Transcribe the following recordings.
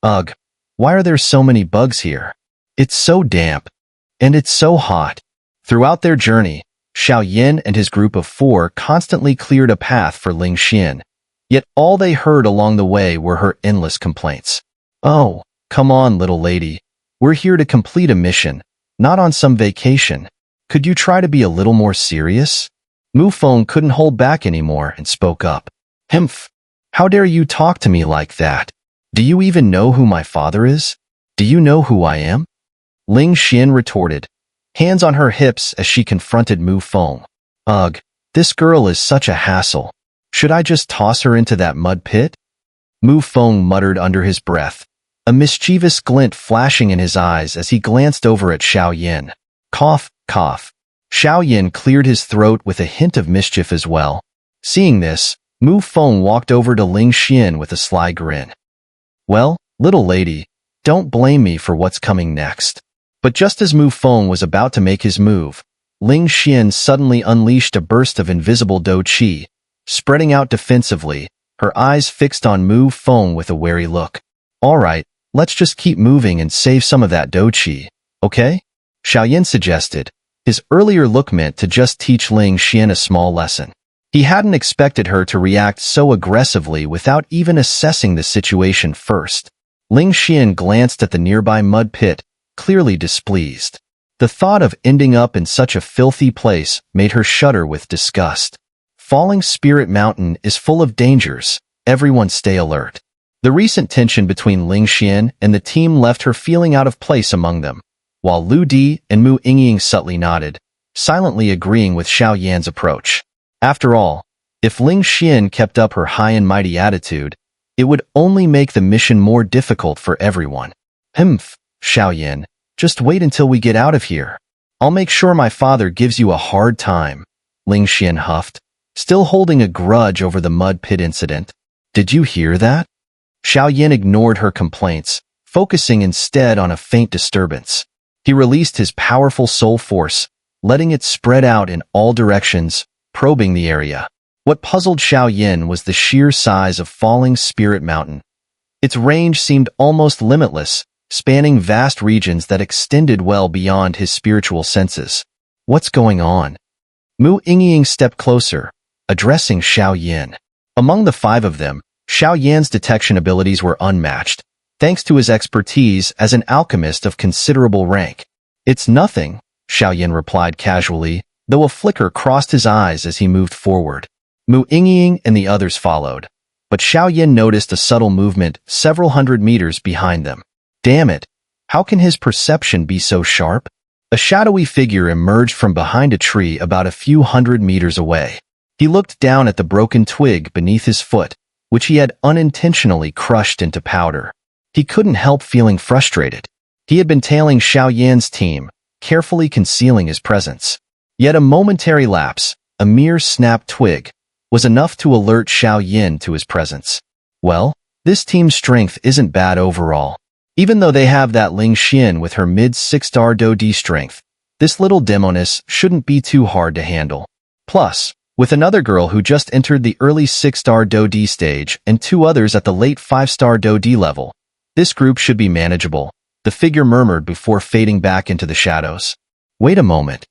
Ugh, why are there so many bugs here? It's so damp. And it's so hot. Throughout their journey, Xiao Yan and his group of 4 constantly cleared a path for Ling Xian. Yet all they heard along the way were her endless complaints. Oh, come on, little lady. We're here to complete a mission, not on some vacation. Could you try to be a little more serious? Mu Feng couldn't hold back anymore and spoke up. Humph! How dare you talk to me like that? Do you even know who my father is? Do you know who I am? Ling Xian retorted, hands on her hips as she confronted Mu Feng. Ugh, this girl is such a hassle. Should I just toss her into that mud pit? Mu Feng muttered under his breath, a mischievous glint flashing in his eyes as he glanced over at Xiao Yan. Cough, cough. Xiao Yan cleared his throat with a hint of mischief as well. Seeing this, Mu Feng walked over to Ling Xian with a sly grin. Well, little lady, don't blame me for what's coming next. But just as Mu Feng was about to make his move, Ling Xian suddenly unleashed a burst of invisible Do Qi, spreading out defensively, her eyes fixed on Mu Feng with a wary look. All right, let's just keep moving and save some of that Do Qi, okay? Xiao Yan suggested. His earlier look meant to just teach Ling Xian a small lesson. He hadn't expected her to react so aggressively without even assessing the situation first. Ling Xian glanced at the nearby mud pit, clearly displeased. The thought of ending up in such a filthy place made her shudder with disgust. Falling Spirit Mountain is full of dangers. Everyone stay alert. The recent tension between Ling Xian and the team left her feeling out of place among them, while Lu Di and Mu Yingying subtly nodded, silently agreeing with Xiao Yan's approach. After all, if Ling Xian kept up her high and mighty attitude, it would only make the mission more difficult for everyone. Humph, Xiao Yan, just wait until we get out of here. I'll make sure my father gives you a hard time, Ling Xian huffed, still holding a grudge over the mud pit incident. Did you hear that? Xiao Yan ignored her complaints, focusing instead on a faint disturbance. He released his powerful soul force, letting it spread out in all directions, probing the area. What puzzled Xiao Yan was the sheer size of Falling Spirit Mountain. Its range seemed almost limitless, spanning vast regions that extended well beyond his spiritual senses. What's going on? Mu Yingying stepped closer, addressing Xiao Yan. Among the 5 of them, Xiao Yan's detection abilities were unmatched, thanks to his expertise as an alchemist of considerable rank. It's nothing, Xiao Yan replied casually, though a flicker crossed his eyes as he moved forward. Mu Yingying and the others followed, but Xiao Yan noticed a subtle movement several hundred meters behind them. Damn it, how can his perception be so sharp? A shadowy figure emerged from behind a tree about a few hundred meters away. He looked down at the broken twig beneath his foot, which he had unintentionally crushed into powder. He couldn't help feeling frustrated. He had been tailing Xiao Yan's team, carefully concealing his presence. Yet a momentary lapse, a mere snapped twig, was enough to alert Xiao Yan to his presence. Well, this team's strength isn't bad overall. Even though they have that Ling Xian with her mid-6-star Do D strength, this little demoness shouldn't be too hard to handle. Plus, with another girl who just entered the early 6-star Do D stage and 2 others at the late 5-star Do D level, this group should be manageable, the figure murmured before fading back into the shadows. Wait a moment.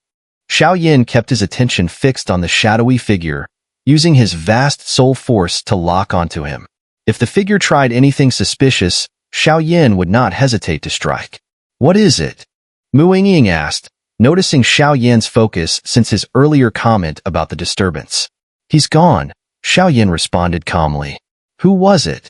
Xiao Yan kept his attention fixed on the shadowy figure, using his vast soul force to lock onto him. If the figure tried anything suspicious, Xiao Yan would not hesitate to strike. What is it? Mu Yingying asked, noticing Xiao Yan's focus since his earlier comment about the disturbance. He's gone, Xiao Yan responded calmly. Who was it?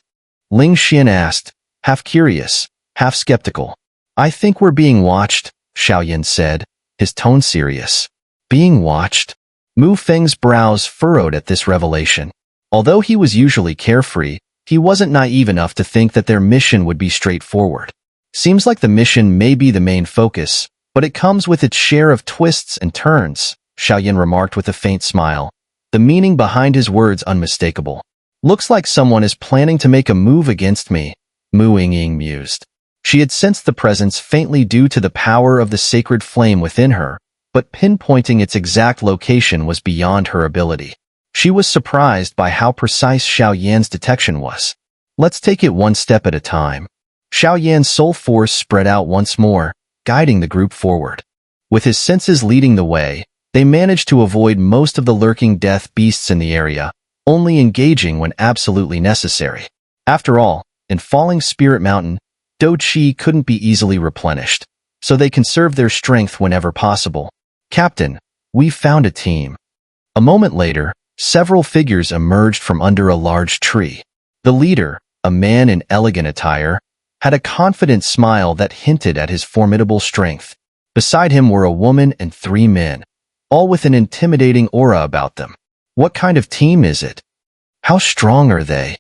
Ling Xian asked, half curious, half skeptical. I think we're being watched, Xiao Yan said, his tone serious. Being watched? Mu Feng's brows furrowed at this revelation. Although he was usually carefree, he wasn't naive enough to think that their mission would be straightforward. Seems like the mission may be the main focus, but it comes with its share of twists and turns, Xiao Yan remarked with a faint smile, the meaning behind his words unmistakable. Looks like someone is planning to make a move against me, Mu Yingying mused. She had sensed the presence faintly due to the power of the sacred flame within her, but pinpointing its exact location was beyond her ability. She was surprised by how precise Xiao Yan's detection was. Let's take it one step at a time. Xiao Yan's soul force spread out once more, guiding the group forward. With his senses leading the way, they managed to avoid most of the lurking death beasts in the area, only engaging when absolutely necessary. After all, in Falling Spirit Mountain, Do Qi couldn't be easily replenished, so they conserved their strength whenever possible. "Captain, we've found a team." A moment later, several figures emerged from under a large tree. The leader, a man in elegant attire, had a confident smile that hinted at his formidable strength. Beside him were a woman and 3 men, all with an intimidating aura about them. What kind of team is it? How strong are they?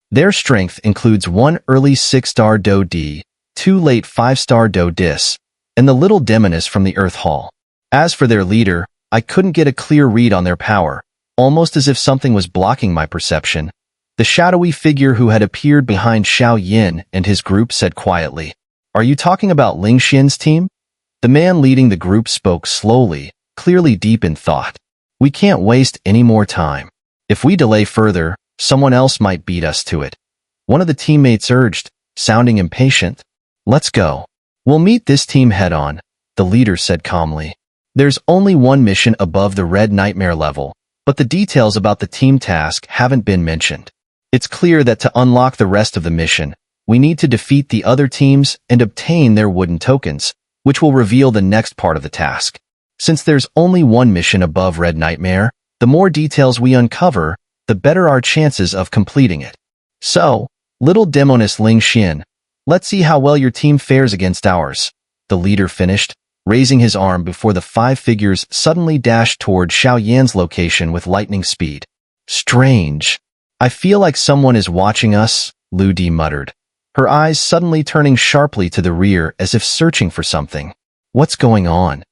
Their strength includes 1 early 6-star Do D, 2 late 5-star Do Dis, and the little demoness from the Earth Hall. As for their leader, I couldn't get a clear read on their power, almost as if something was blocking my perception. The shadowy figure who had appeared behind Xiao Yan and his group said quietly, "Are you talking about Ling Xian's team?" The man leading the group spoke slowly, clearly deep in thought. "We can't waste any more time. If we delay further, someone else might beat us to it." One of the teammates urged, sounding impatient. "Let's go. We'll meet this team head-on," the leader said calmly. "There's only one mission above the Red Nightmare level, but the details about the team task haven't been mentioned. It's clear that to unlock the rest of the mission, we need to defeat the other teams and obtain their wooden tokens, which will reveal the next part of the task. Since there's only one mission above Red Nightmare, the more details we uncover, the better our chances of completing it. So, little demoness Ling Xian, let's see how well your team fares against ours," the leader finished, raising his arm before the 5 figures suddenly dashed toward Xiao Yan's location with lightning speed. "Strange. I feel like someone is watching us," Lu Di muttered, her eyes suddenly turning sharply to the rear as if searching for something. "What's going on?"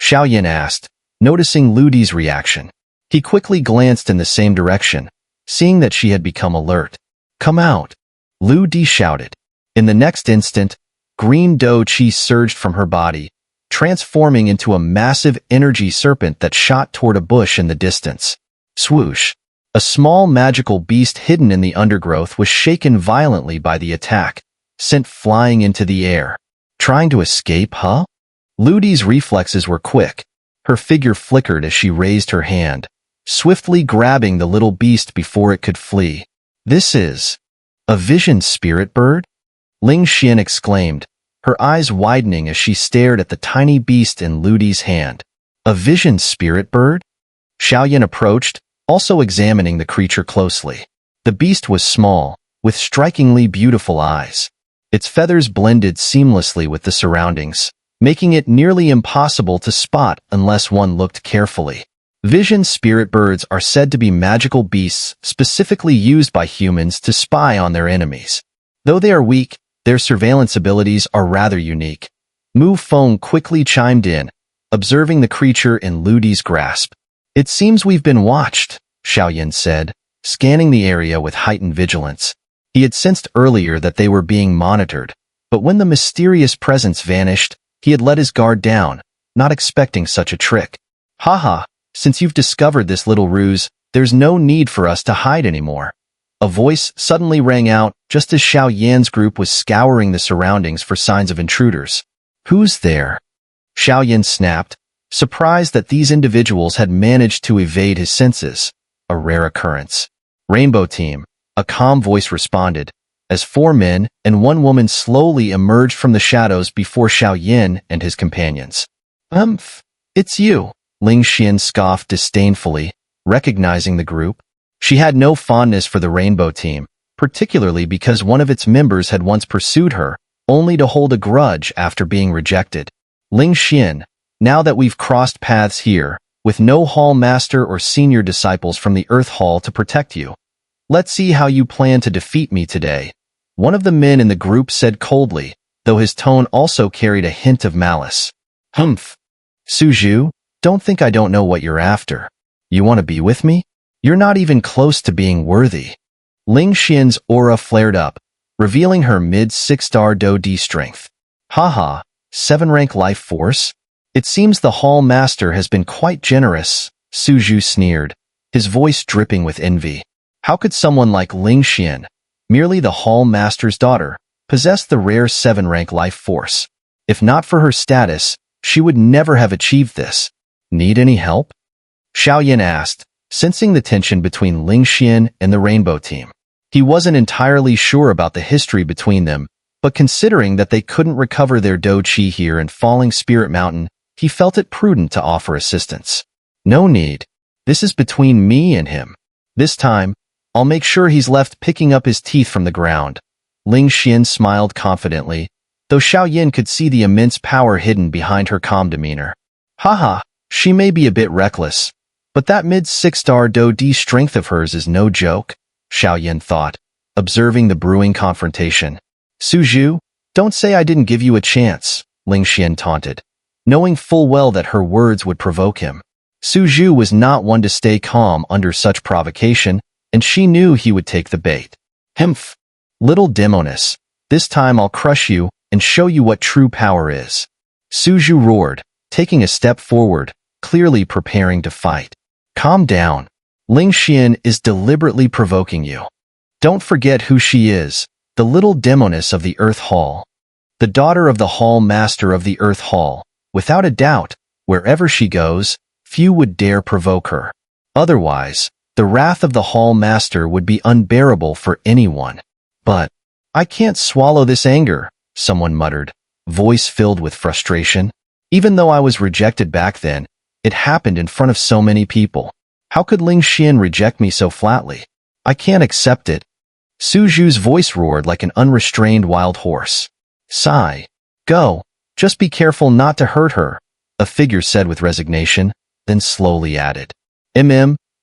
Xiao Yan asked, noticing Lu Di's reaction. He quickly glanced in the same direction, seeing that she had become alert. "Come out," Lu Di shouted. In the next instant, green Do Qi surged from her body, transforming into a massive energy serpent that shot toward a bush in the distance. Swoosh! A small magical beast hidden in the undergrowth was shaken violently by the attack, sent flying into the air. "Trying to escape, huh?" Lu Di's reflexes were quick. Her figure flickered as she raised her hand, swiftly grabbing the little beast before it could flee. "This is a vision spirit bird?" Ling Xian exclaimed, her eyes widening as she stared at the tiny beast in Lu Di's hand. "A vision spirit bird?" Xiao Yan approached, also examining the creature closely. The beast was small, with strikingly beautiful eyes. Its feathers blended seamlessly with the surroundings, making it nearly impossible to spot unless one looked carefully. Vision spirit birds are said to be magical beasts specifically used by humans to spy on their enemies. Though they are weak, their surveillance abilities are rather unique. Mu Feng quickly chimed in, observing the creature in Lu Di's grasp. "It seems we've been watched," Xiao Yan said, scanning the area with heightened vigilance. He had sensed earlier that they were being monitored, but when the mysterious presence vanished, he had let his guard down, not expecting such a trick. "Haha, since you've discovered this little ruse, there's no need for us to hide anymore." A voice suddenly rang out just as Xiao Yan's group was scouring the surroundings for signs of intruders. "Who's there?" Xiao Yan snapped, surprised that these individuals had managed to evade his senses, a rare occurrence. "Rainbow Team," a calm voice responded, as 4 men and 1 woman slowly emerged from the shadows before Xiao Yan and his companions. It's you," Ling Xian scoffed disdainfully, recognizing the group. She had no fondness for the Rainbow Team, particularly because one of its members had once pursued her, only to hold a grudge after being rejected. "Ling Xian, now that we've crossed paths here, with no hall master or senior disciples from the Earth Hall to protect you, let's see how you plan to defeat me today," one of the men in the group said coldly, though his tone also carried a hint of malice. "Suju, don't think I don't know what you're after. You want to be with me? You're not even close to being worthy." Ling Xian's aura flared up, revealing her mid-6-star Do D strength. "Haha, 7-rank life force? It seems the hall master has been quite generous," Suju sneered, his voice dripping with envy. How could someone like Ling Xian, merely the hall master's daughter, possessed the rare 7-rank life force. If not for her status, she would never have achieved this. Need any help? Xiao Yan asked, sensing the tension between Ling Xian and the Rainbow team. He wasn't entirely sure about the history between them, but considering that they couldn't recover their Do Qi here in Falling Spirit Mountain, he felt it prudent to offer assistance. No need. This is between me and him. This time, I'll make sure he's left picking up his teeth from the ground. Ling Xian smiled confidently, though Xiao Yan could see the immense power hidden behind her calm demeanor. Haha, she may be a bit reckless, but that mid-6-star Do D strength of hers is no joke, Xiao Yan thought, observing the brewing confrontation. Suzhu, don't say I didn't give you a chance, Ling Xian taunted, knowing full well that her words would provoke him. Suzhu was not one to stay calm under such provocation, and she knew he would take the bait. Humph! Little demoness, this time I'll crush you and show you what true power is. Suzhu roared, taking a step forward, clearly preparing to fight. Calm down. Ling Xian is deliberately provoking you. Don't forget who she is, the little demoness of the Earth Hall. The daughter of the Hall Master of the Earth Hall. Without a doubt, wherever she goes, few would dare provoke her. Otherwise, the wrath of the Hall Master would be unbearable for anyone. But, I can't swallow this anger, someone muttered, voice filled with frustration. Even though I was rejected back then, it happened in front of so many people. How could Ling Xian reject me so flatly? I can't accept it. Suzhu's voice roared like an unrestrained wild horse. Sigh. Go. Just be careful not to hurt her, a figure said with resignation, then slowly added.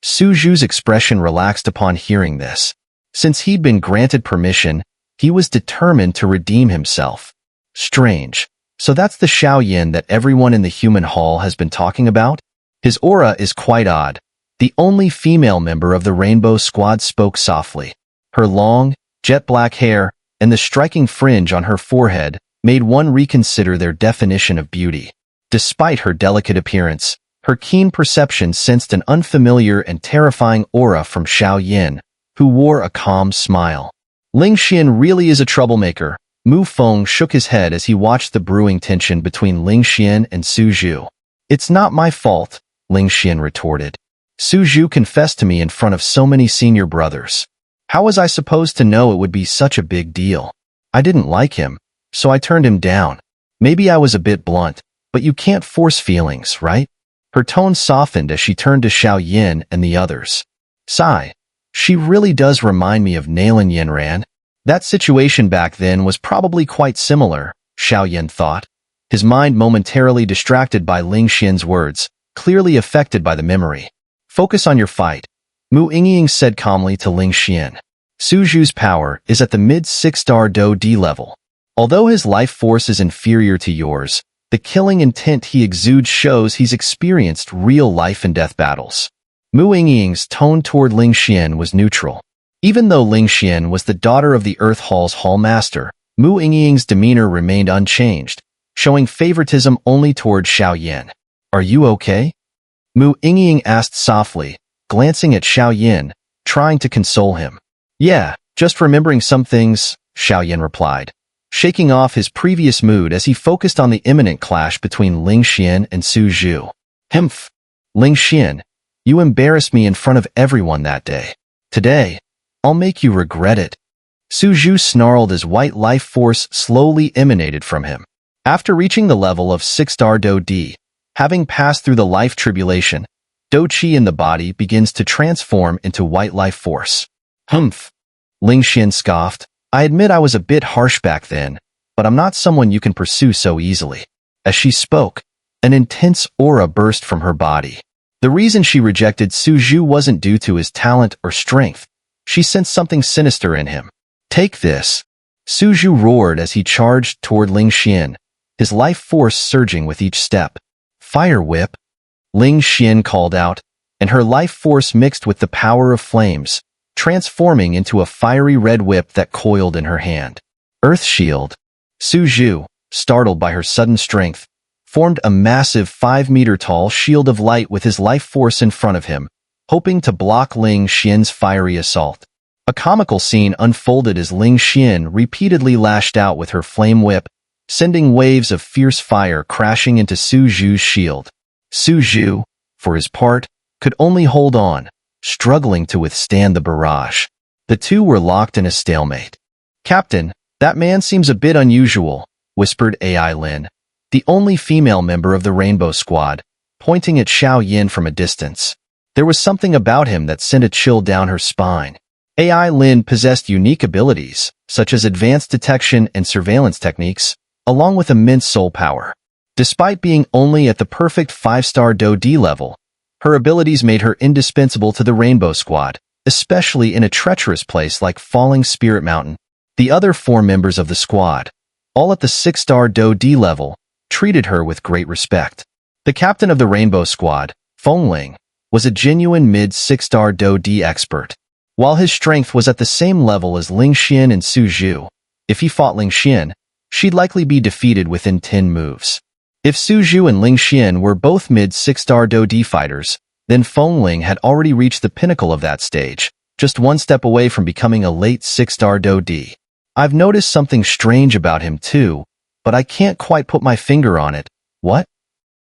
Suzhu's expression relaxed upon hearing this. Since he'd been granted permission, he was determined to redeem himself. Strange. So that's the Xiao Yan that everyone in the human hall has been talking about? His aura is quite odd. The only female member of the Rainbow Squad spoke softly. Her long, jet-black hair and the striking fringe on her forehead made one reconsider their definition of beauty. Despite her delicate appearance, her keen perception sensed an unfamiliar and terrifying aura from Xiao Yan, who wore a calm smile. Ling Xian really is a troublemaker. Mu Feng shook his head as he watched the brewing tension between Ling Xian and Suzhu. It's not my fault, Ling Xian retorted. Suzhu confessed to me in front of so many senior brothers. How was I supposed to know it would be such a big deal? I didn't like him, so I turned him down. Maybe I was a bit blunt, but you can't force feelings, right? Her tone softened as she turned to Xiao Yan and the others. Sigh. She really does remind me of Nalan Yanran. That situation back then was probably quite similar, Xiao Yan thought, his mind momentarily distracted by Ling Xian's words, clearly affected by the memory. Focus on your fight, Mu Ying said calmly to Ling Xian. Suzhu's power is at the mid-6-star Do D level. Although his life force is inferior to yours, the killing intent he exudes shows he's experienced real life and death battles. Mu Ying's tone toward Ling Xian was neutral. Even though Ling Xian was the daughter of the Earth Hall's Hall Master, Mu Ying's demeanor remained unchanged, showing favoritism only toward Xiao Yan. Are you okay? Mu Ying asked softly, glancing at Xiao Yan, trying to console him. Yeah, just remembering some things, Xiao Yan replied, shaking off his previous mood as he focused on the imminent clash between Ling Xian and Suzhu. Humph. Ling Xian, you embarrassed me in front of everyone that day. Today, I'll make you regret it. Suzhu snarled as white life force slowly emanated from him. After reaching the level of 6-star Do D, having passed through the life tribulation, Do Qi in the body begins to transform into white life force. Humph. Ling Xian scoffed. I admit I was a bit harsh back then, but I'm not someone you can pursue so easily. As she spoke, an intense aura burst from her body. The reason she rejected Suzhu wasn't due to his talent or strength. She sensed something sinister in him. Take this. Suzhu roared as he charged toward Ling Xian, his life force surging with each step. Fire whip. Ling Xian called out, and her life force mixed with the power of flames, transforming into a fiery red whip that coiled in her hand. Earth shield. Suzhu, startled by her sudden strength, formed a massive 5-meter-tall shield of light with his life force in front of him, hoping to block Ling Xian's fiery assault. A comical scene unfolded as Ling Xien repeatedly lashed out with her flame whip, sending waves of fierce fire crashing into Su Zhu's shield. Su Zhu, for his part, could only hold on, struggling to withstand the barrage. The two were locked in a stalemate. "Captain, that man seems a bit unusual," whispered AI Lin, the only female member of the Rainbow Squad, pointing at Xiao Yan from a distance. There was something about him that sent a chill down her spine. AI Lin possessed unique abilities, such as advanced detection and surveillance techniques, along with immense soul power. Despite being only at the perfect 5-star Do-D level, her abilities made her indispensable to the Rainbow Squad, especially in a treacherous place like Falling Spirit Mountain. The other 4 members of the squad, all at the 6-star Do-D level, treated her with great respect. The captain of the Rainbow Squad, Ling, was a genuine mid-6-star Do-D expert. While his strength was at the same level as Ling Xien and Su Zhu, if he fought Ling Xien, she'd likely be defeated within 10 moves. If Su Zhu and Ling Xien were both mid-6-star Do-D fighters, then Ling had already reached the pinnacle of that stage, just one step away from becoming a late 6-star Do-D. I've noticed something strange about him too, but I can't quite put my finger on it. What?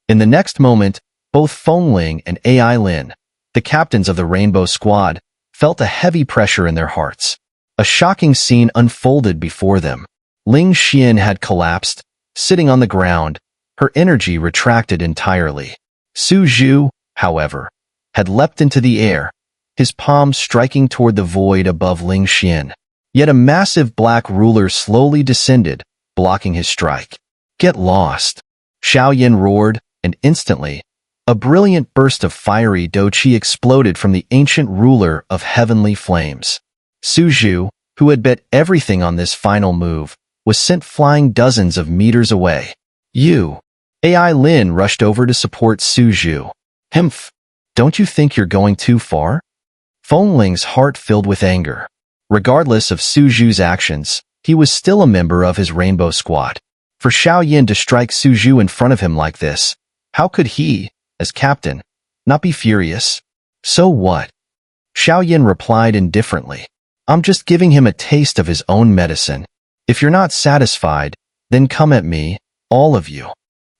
In the next moment, both Ling and AI Lin, the captains of the Rainbow Squad, felt a heavy pressure in their hearts. A shocking scene unfolded before them. Ling Xien had collapsed, sitting on the ground, her energy retracted entirely. Su Zhu, however, had leapt into the air, his palms striking toward the void above Ling Xien. Yet a massive black ruler slowly descended, blocking his strike. "Get lost!" Xiao Yan roared, and instantly, a brilliant burst of fiery Do-Chi exploded from the ancient ruler of heavenly flames. Su Zhu, who had bet everything on this final move, was sent flying dozens of meters away. AI Lin rushed over to support Su Zhu. "Humph! Don't you think you're going too far?" Ling's heart filled with anger. Regardless of Su Zhu's actions, he was still a member of his Rainbow Squad. For Xiao Yan to strike Su Zhu in front of him like this, how could he, as captain, not be furious? "So what?" Xiao Yan replied indifferently. "I'm just giving him a taste of his own medicine. If you're not satisfied, then come at me, all of you."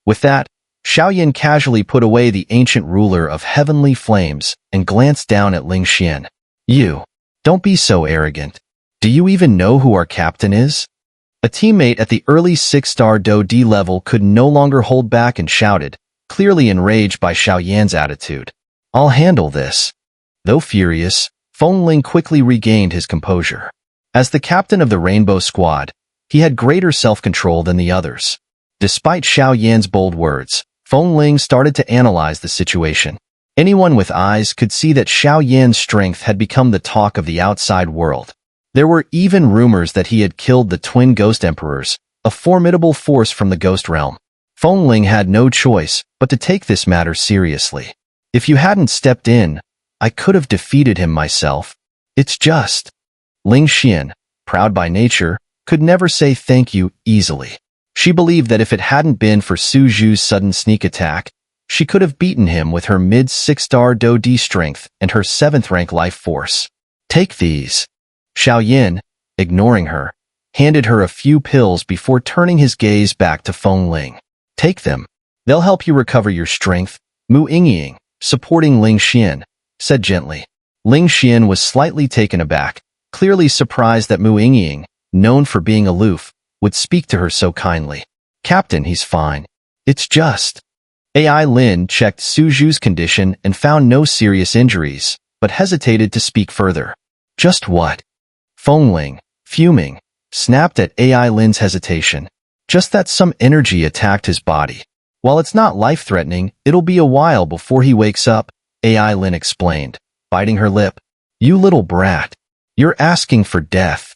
With that, Xiao Yan casually put away the ancient ruler of heavenly flames and glanced down at Ling Xien. "You, don't be so arrogant. Do you even know who our captain is?" A teammate at the early 6-star Do-D level could no longer hold back and shouted, clearly enraged by Xiao Yan's attitude. "I'll handle this." Though furious, Ling quickly regained his composure. As the captain of the Rainbow Squad, he had greater self-control than the others. Despite Xiao Yan's bold words, Ling started to analyze the situation. Anyone with eyes could see that Xiao Yan's strength had become the talk of the outside world. There were even rumors that he had killed the twin Ghost Emperors, a formidable force from the Ghost Realm. Ling had no choice but to take this matter seriously. "If you hadn't stepped in, I could have defeated him myself. It's just..." Ling Xien, proud by nature, could never say thank you easily. She believed that if it hadn't been for Su Zhu's sudden sneak attack, she could have beaten him with her mid-6-star Do-D strength and her 7th-rank life force. "Take these." Xiao Yan, ignoring her, handed her a few pills before turning his gaze back to Ling. "Take them. They'll help you recover your strength," Mu Yingying, supporting Ling Xien, said gently. Ling Xien was slightly taken aback, clearly surprised that Mu Yingying, known for being aloof, would speak to her so kindly. "Captain, he's fine. It's just..." AI Lin checked Su Zhu's condition and found no serious injuries, but hesitated to speak further. "Just what?" Ling, fuming, snapped at AI Lin's hesitation. "Just that some energy attacked his body. While it's not life-threatening, it'll be a while before he wakes up," AI Lin explained, biting her lip. "You little brat. You're asking for death."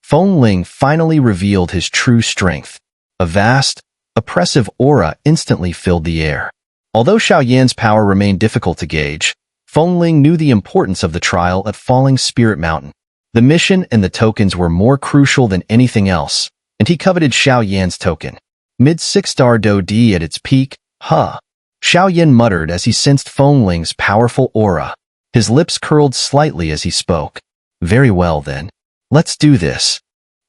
Ling finally revealed his true strength. A vast, oppressive aura instantly filled the air. Although Xiao Yan's power remained difficult to gauge, Ling knew the importance of the trial at Falling Spirit Mountain. The mission and the tokens were more crucial than anything else, and he coveted Xiao Yan's token. Mid-6-star Do-D at its peak, huh? Xiao Yan muttered as he sensed Ling's powerful aura. His lips curled slightly as he spoke. Very well then. Let's do this.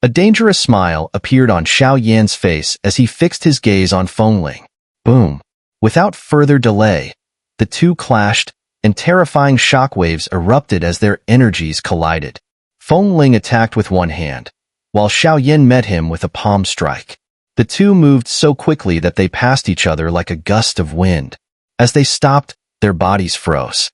A dangerous smile appeared on Xiao Yan's face as he fixed his gaze on Feng Ling. Boom. Without further delay, the two clashed, and terrifying shockwaves erupted as their energies collided. Feng Ling attacked with one hand, while Xiao Yan met him with a palm strike. The two moved so quickly that they passed each other like a gust of wind. As they stopped, their bodies froze.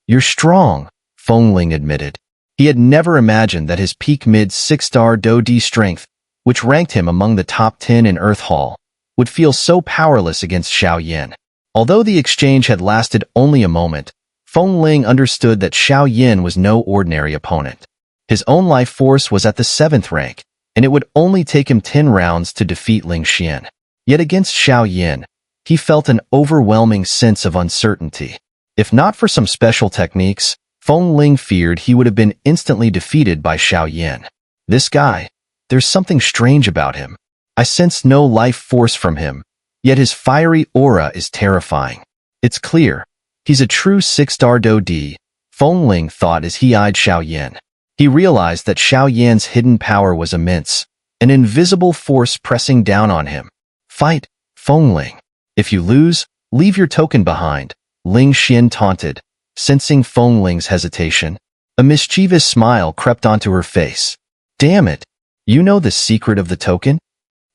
You're strong, Feng Ling admitted. He had never imagined that his peak mid-6-star Do-D strength, which ranked him among the top 10 in Earth Hall, would feel so powerless against Xiao Yan. Although the exchange had lasted only a moment, Feng Ling understood that Xiao Yan was no ordinary opponent. His own life force was at the 7th rank, and it would only take him 10 rounds to defeat Ling Xian. Yet against Xiao Yan, he felt an overwhelming sense of uncertainty. If not for some special techniques, Feng Ling feared he would have been instantly defeated by Xiao Yan. This guy, there's something strange about him. I sense no life force from him, yet his fiery aura is terrifying. It's clear, he's a true 6-star Do-D, Feng Ling thought as he eyed Xiao Yan. He realized that Xiao Yan's hidden power was immense, an invisible force pressing down on him. Fight, Feng Ling. If you lose, leave your token behind, Ling Xian taunted. Sensing Feng Ling's hesitation, a mischievous smile crept onto her face. Damn it! You know the secret of the token?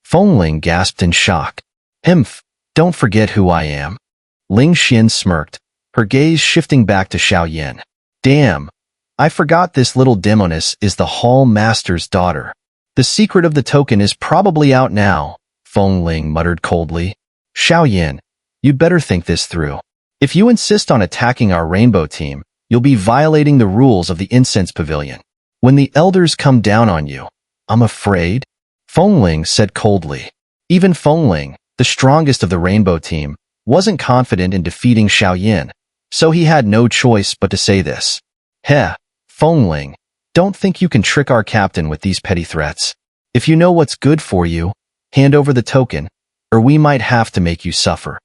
Feng Ling gasped in shock. Himph, don't forget who I am. Ling Xian smirked, her gaze shifting back to Xiao Yan. Damn! I forgot this little demoness is the Hall Master's daughter. The secret of the token is probably out now, Feng Ling muttered coldly. Xiao Yan, you'd better think this through. If you insist on attacking our rainbow team, you'll be violating the rules of the incense pavilion. When the elders come down on you, I'm afraid, Feng Ling said coldly. Even Feng Ling, the strongest of the rainbow team, wasn't confident in defeating Xiao Yan, so he had no choice but to say this. Heh, Feng Ling, don't think you can trick our captain with these petty threats. If you know what's good for you, hand over the token, or we might have to make you suffer.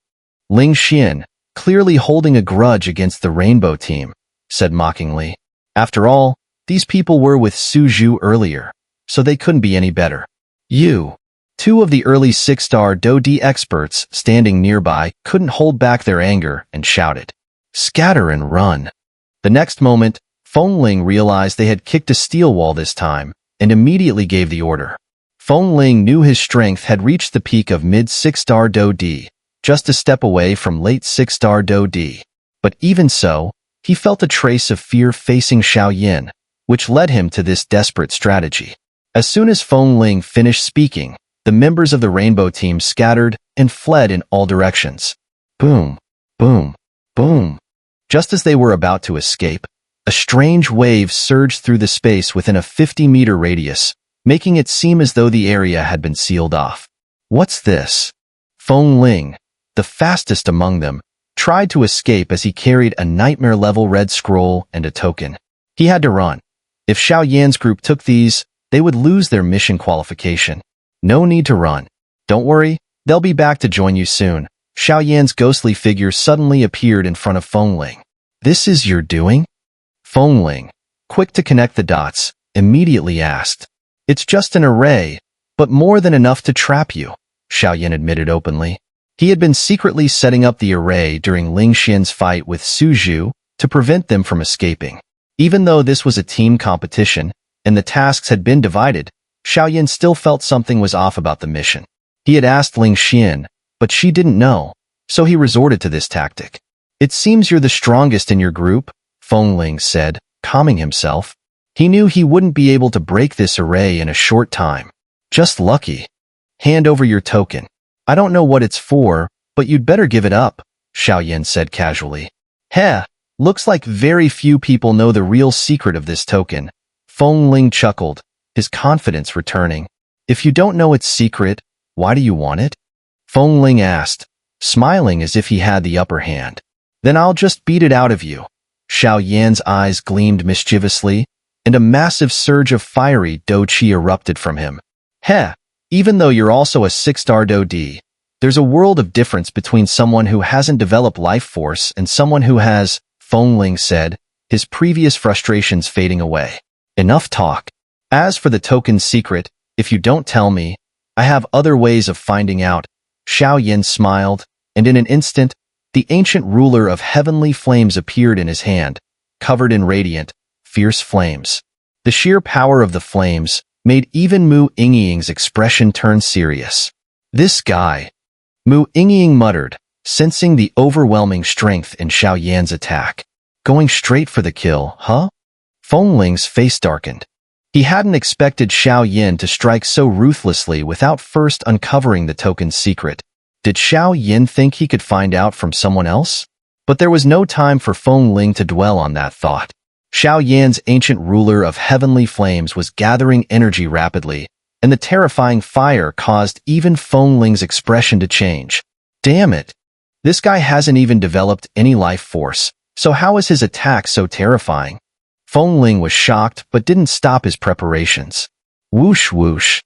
Ling Xian, clearly holding a grudge against the rainbow team, said mockingly. After all, these people were with Su Zhu earlier, so they couldn't be any better. You, two of the early 6-star Do-D experts standing nearby, couldn't hold back their anger and shouted, Scatter and run. The next moment, Feng Ling realized they had kicked a steel wall this time, and immediately gave the order. Feng Ling knew his strength had reached the peak of mid-6-star Do-D, just a step away from late 6-star Do-D. But even so, he felt a trace of fear facing Xiao Yan, which led him to this desperate strategy. As soon as Feng Ling finished speaking, the members of the rainbow team scattered and fled in all directions. Boom, boom, boom. Just as they were about to escape, a strange wave surged through the space within a 50-meter radius, making it seem as though the area had been sealed off. What's this? Feng Ling, the fastest among them, tried to escape as he carried a nightmare-level red scroll and a token. He had to run. If Xiao Yan's group took these, they would lose their mission qualification. No need to run. Don't worry, they'll be back to join you soon. Xiao Yan's ghostly figure suddenly appeared in front of Feng Ling. This is your doing? Feng Ling, quick to connect the dots, immediately asked. It's just an array, but more than enough to trap you, Xiao Yan admitted openly. He had been secretly setting up the array during Ling Xian's fight with Su Zhu to prevent them from escaping. Even though this was a team competition, and the tasks had been divided, Xiao Yan still felt something was off about the mission. He had asked Ling Xian, but she didn't know, so he resorted to this tactic. It seems you're the strongest in your group, Feng Ling said, calming himself. He knew he wouldn't be able to break this array in a short time. Just lucky. Hand over your token. I don't know what it's for, but you'd better give it up, Xiao Yan said casually. Heh, looks like very few people know the real secret of this token. Feng Ling chuckled, his confidence returning. If you don't know its secret, why do you want it? Feng Ling asked, smiling as if he had the upper hand. Then I'll just beat it out of you. Xiao Yan's eyes gleamed mischievously, and a massive surge of fiery Do-Chi erupted from him. Heh, even though you're also a 6-star Do-D, there's a world of difference between someone who hasn't developed life force and someone who has, Feng Ling said, his previous frustrations fading away. Enough talk. As for the token's secret, if you don't tell me, I have other ways of finding out. Xiao Yan smiled, and in an instant, the ancient ruler of heavenly flames appeared in his hand, covered in radiant, fierce flames. The sheer power of the flames made even Mu Yingying's expression turn serious. This guy, Mu Yingying muttered, sensing the overwhelming strength in Xiao Yan's attack. Going straight for the kill, huh? Feng Ling's face darkened. He hadn't expected Xiao Yan to strike so ruthlessly without first uncovering the token's secret. Did Xiao Yan think he could find out from someone else? But there was no time for Feng Ling to dwell on that thought. Xiao Yan's ancient ruler of heavenly flames was gathering energy rapidly, and the terrifying fire caused even Feng Ling's expression to change. Damn it! This guy hasn't even developed any life force, so how is his attack so terrifying? Feng Ling was shocked but didn't stop his preparations. Whoosh whoosh.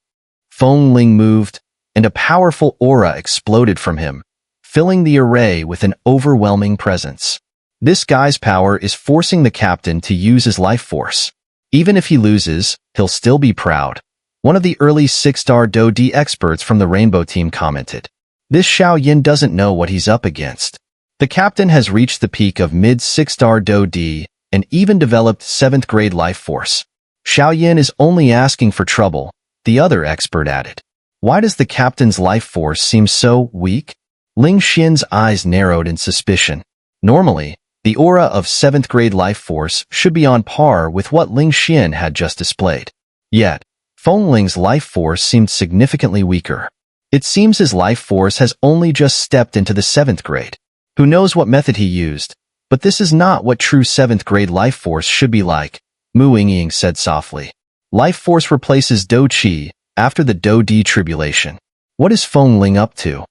Feng Ling moved, and a powerful aura exploded from him, filling the array with an overwhelming presence. This guy's power is forcing the captain to use his life force. Even if he loses, he'll still be proud. One of the early 6-star Do-D experts from the Rainbow team commented. This Xiao Yan doesn't know what he's up against. The captain has reached the peak of mid-6-star Do-D and even developed 7th grade life force. Xiao Yan is only asking for trouble, the other expert added. Why does the captain's life force seem so weak? Ling Xian's eyes narrowed in suspicion. Normally, the aura of 7th grade life force should be on par with what Ling Xian had just displayed. Yet, Feng Ling's life force seemed significantly weaker. It seems his life force has only just stepped into the 7th grade. Who knows what method he used, but this is not what true 7th grade life force should be like, Mu Yingying said softly. Life force replaces Do-Chi after the Do-D tribulation. What is Feng Ling up to?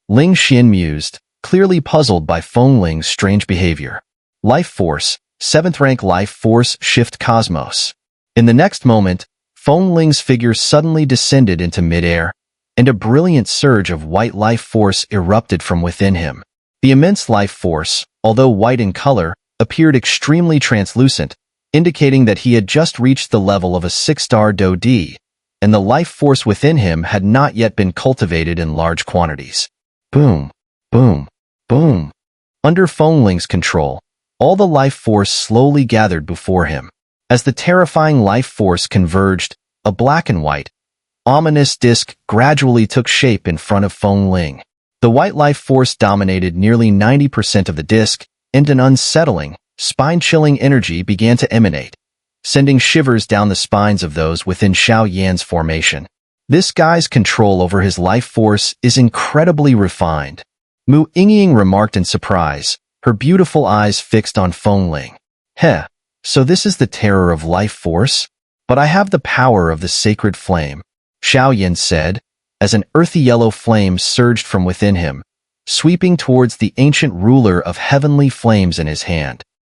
Ling Xian mused, clearly puzzled by Feng Ling's strange behavior. Life force, 7th rank life force shift cosmos. In the next moment, Feng Ling's figure suddenly descended into midair, and a brilliant surge of white life force erupted from within him. The immense life force, although white in color, appeared extremely translucent, indicating that he had just reached the level of a 6-star Do-D, and the life force within him had not yet been cultivated in large quantities. Boom, boom, boom. Under Feng Ling's control, all the life force slowly gathered before him. As the terrifying life force converged, a black and white, ominous disk gradually took shape in front of Feng Ling. The white life force dominated nearly 90% of the disk, and an unsettling, spine-chilling energy began to emanate, sending shivers down the spines of those within Xiao Yan's formation. This guy's control over his life force is incredibly refined. Mu Yingying remarked in surprise, her beautiful eyes fixed on Feng Ling. Heh, so this is the terror of life force? But I have the power of the sacred flame, Xiao Yan said, as an earthy yellow flame surged from within him, sweeping towards the ancient ruler of heavenly flames in his hand.